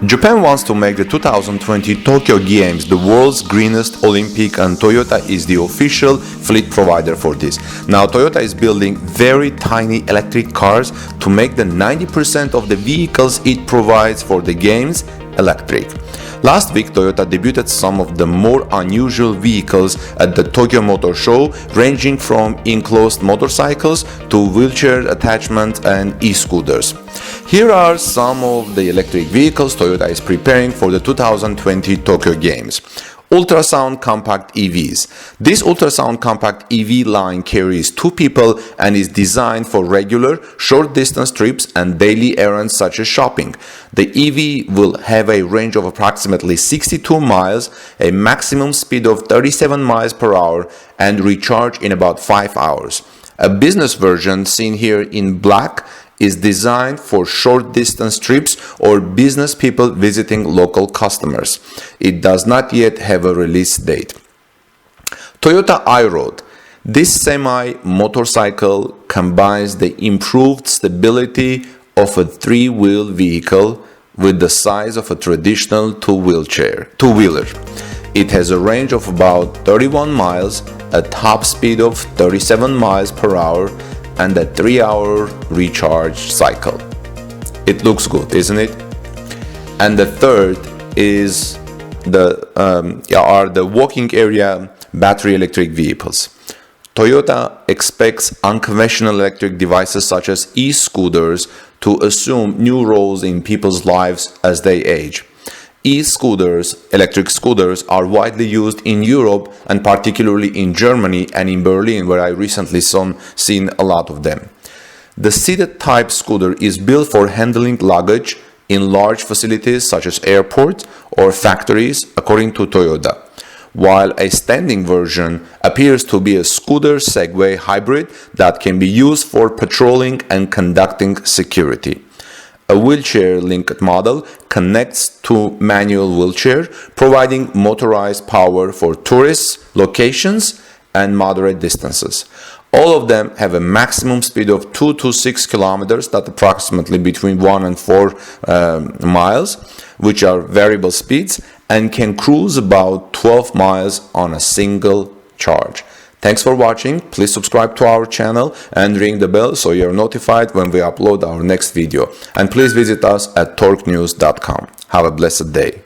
Japan wants to make the 2020 Tokyo Games the world's greenest Olympic, and Toyota is the official fleet provider for this. Now, Toyota is building very tiny electric cars to make the 90% of the vehicles it provides for the Games electric. Last week, Toyota debuted some of the more unusual vehicles at the Tokyo Motor Show, ranging from enclosed motorcycles to wheelchair attachment and e-scooters. Here are some of the electric vehicles Toyota is preparing for the 2020 Tokyo Games. Ultrasound compact EVs. This ultrasound compact EV line carries 2 people and is designed for regular, short distance trips and daily errands such as shopping. The EV will have a range of approximately 62 miles, a maximum speed of 37 miles per hour, and recharge in about 5 hours. A business version, seen here in black, is designed for short distance trips or business people visiting local customers. It does not yet have a release date. Toyota iRoad. This semi-motorcycle combines the improved stability of a 3-wheel vehicle with the size of a traditional two-wheeler. It has a range of about 31 miles, a top speed of 37 miles per hour, and a 3-hour recharge cycle. It looks good, isn't it? And the third is the walking area battery electric vehicles. Toyota expects unconventional electric devices such as e-scooters to assume new roles in people's lives as they age. E-scooters, electric scooters, are widely used in Europe and particularly in Germany and in Berlin, where I recently seen a lot of them. The seated type scooter is built for handling luggage in large facilities such as airports or factories, according to Toyota, while a standing version appears to be a scooter Segway hybrid that can be used for patrolling and conducting security. A wheelchair-linked model connects to manual wheelchair, providing motorized power for tourist locations and moderate distances. All of them have a maximum speed of 2 to 6 kilometers, that's approximately between 1 and 4 miles, which are variable speeds, and can cruise about 12 miles on a single charge. Thanks for watching. Please subscribe to our channel and ring the bell so you're notified when we upload our next video. And please visit us at torquenews.com. Have a blessed day.